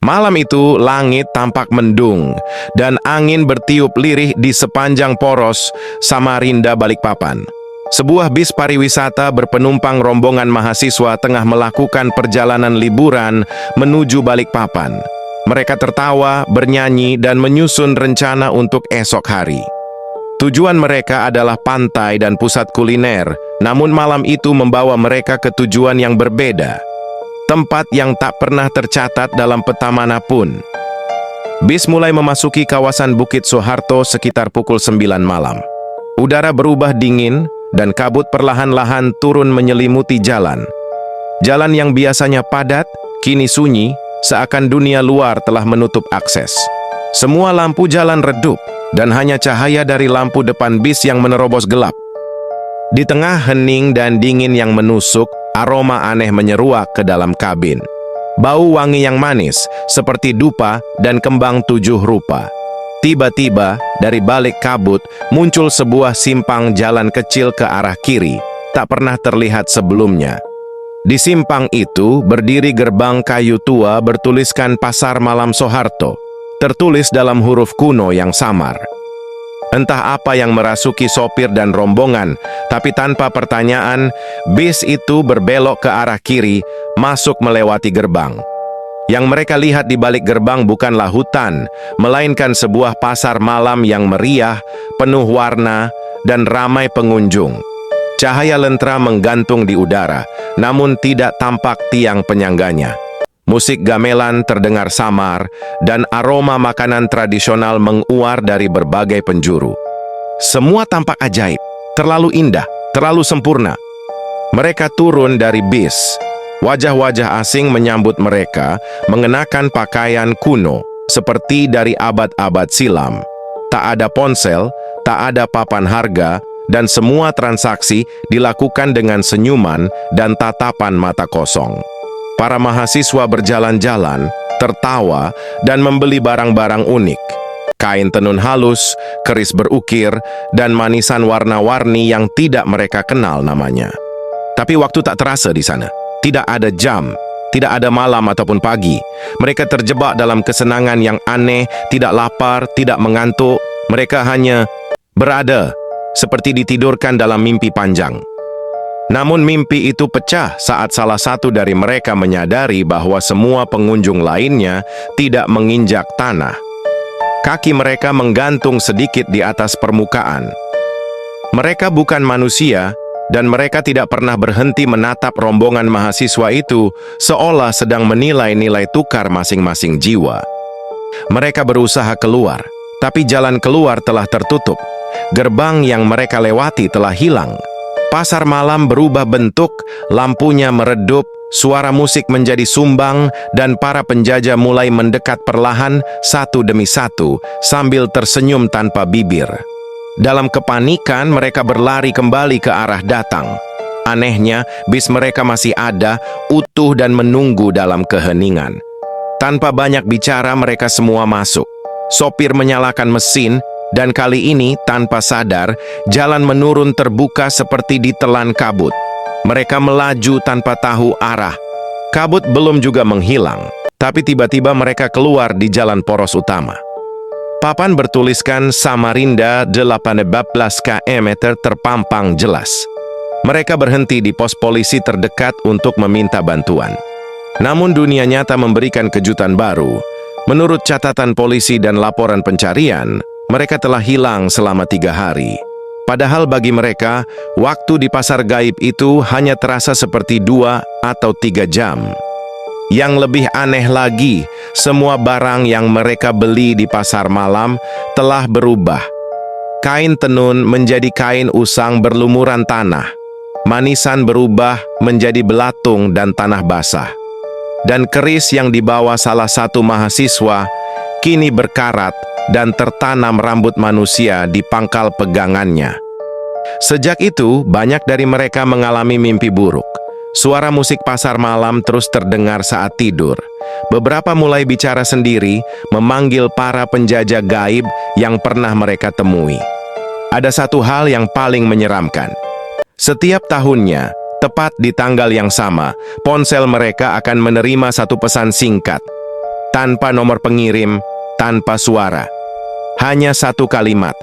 Malam itu langit tampak mendung dan angin bertiup lirih di sepanjang poros Samarinda Balikpapan. Sebuah bis pariwisata berpenumpang rombongan mahasiswa tengah melakukan perjalanan liburan menuju Balikpapan. Mereka tertawa, bernyanyi, dan menyusun rencana untuk esok hari. Tujuan mereka adalah pantai dan pusat kuliner, namun malam itu membawa mereka ke tujuan yang berbeda. Tempat yang tak pernah tercatat dalam peta manapun. Bis mulai memasuki kawasan Bukit Soeharto sekitar pukul 9 malam. Udara berubah dingin dan kabut perlahan-lahan turun menyelimuti jalan. Jalan yang biasanya padat, kini sunyi, seakan dunia luar telah menutup akses. Semua lampu jalan redup dan hanya cahaya dari lampu depan bis yang menerobos gelap. Di tengah hening dan dingin yang menusuk, aroma aneh menyeruak ke dalam kabin. Bau wangi yang manis, seperti dupa dan kembang 7 rupa. Tiba-tiba, dari balik kabut, muncul sebuah simpang jalan kecil ke arah kiri, tak pernah terlihat sebelumnya. Di simpang itu, berdiri gerbang kayu tua bertuliskan Pasar Malam Soeharto, tertulis dalam huruf kuno yang samar. Entah apa yang merasuki sopir dan rombongan, tapi tanpa pertanyaan, bis itu berbelok ke arah kiri, masuk melewati gerbang. Yang mereka lihat di balik gerbang bukanlah hutan, melainkan sebuah pasar malam yang meriah, penuh warna, dan ramai pengunjung. Cahaya lentera menggantung di udara, namun tidak tampak tiang penyangganya. Musik gamelan terdengar samar, dan aroma makanan tradisional menguar dari berbagai penjuru. Semua tampak ajaib, terlalu indah, terlalu sempurna. Mereka turun dari bis. Wajah-wajah asing menyambut mereka, mengenakan pakaian kuno, seperti dari abad-abad silam. Tak ada ponsel, tak ada papan harga, dan semua transaksi dilakukan dengan senyuman dan tatapan mata kosong. Para mahasiswa berjalan-jalan, tertawa, dan membeli barang-barang unik. Kain tenun halus, keris berukir, dan manisan warna-warni yang tidak mereka kenal namanya. Tapi waktu tak terasa di sana. Tidak ada jam, tidak ada malam ataupun pagi. Mereka terjebak dalam kesenangan yang aneh, tidak lapar, tidak mengantuk. Mereka hanya berada, seperti ditidurkan dalam mimpi panjang. Namun mimpi itu pecah saat salah satu dari mereka menyadari bahwa semua pengunjung lainnya tidak menginjak tanah. Kaki mereka menggantung sedikit di atas permukaan. Mereka bukan manusia, dan mereka tidak pernah berhenti menatap rombongan mahasiswa itu seolah sedang menilai nilai tukar masing-masing jiwa. Mereka berusaha keluar, tapi jalan keluar telah tertutup. Gerbang yang mereka lewati telah hilang. Pasar malam berubah bentuk, lampunya meredup, suara musik menjadi sumbang, dan para penjajah mulai mendekat perlahan satu demi satu sambil tersenyum tanpa bibir. Dalam kepanikan, mereka berlari kembali ke arah datang. Anehnya, bis mereka masih ada, utuh dan menunggu dalam keheningan. Tanpa banyak bicara, mereka semua masuk. Sopir menyalakan mesin, dan kali ini, tanpa sadar, jalan menurun terbuka seperti ditelan kabut. Mereka melaju tanpa tahu arah. Kabut belum juga menghilang, tapi tiba-tiba mereka keluar di jalan poros utama. Papan bertuliskan Samarinda 18 km terpampang jelas. Mereka berhenti di pos polisi terdekat untuk meminta bantuan. Namun dunia nyata memberikan kejutan baru. Menurut catatan polisi dan laporan pencarian, mereka telah hilang selama 3 hari. Padahal bagi mereka, waktu di pasar gaib itu hanya terasa seperti 2 atau 3 jam. Yang lebih aneh lagi, semua barang yang mereka beli di pasar malam telah berubah. Kain tenun menjadi kain usang berlumuran tanah. Manisan berubah menjadi belatung dan tanah basah. Dan keris yang dibawa salah satu mahasiswa kini berkarat dan tertanam rambut manusia di pangkal pegangannya. Sejak itu, banyak dari mereka mengalami mimpi buruk. Suara musik pasar malam terus terdengar saat tidur. Beberapa mulai bicara sendiri, memanggil para penjajah gaib yang pernah mereka temui. Ada satu hal yang paling menyeramkan. Setiap tahunnya, tepat di tanggal yang sama, ponsel mereka akan menerima satu pesan singkat. tanpa nomor pengirim, tanpa suara. Hanya satu kalimat.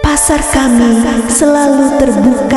Pasar kami selalu terbuka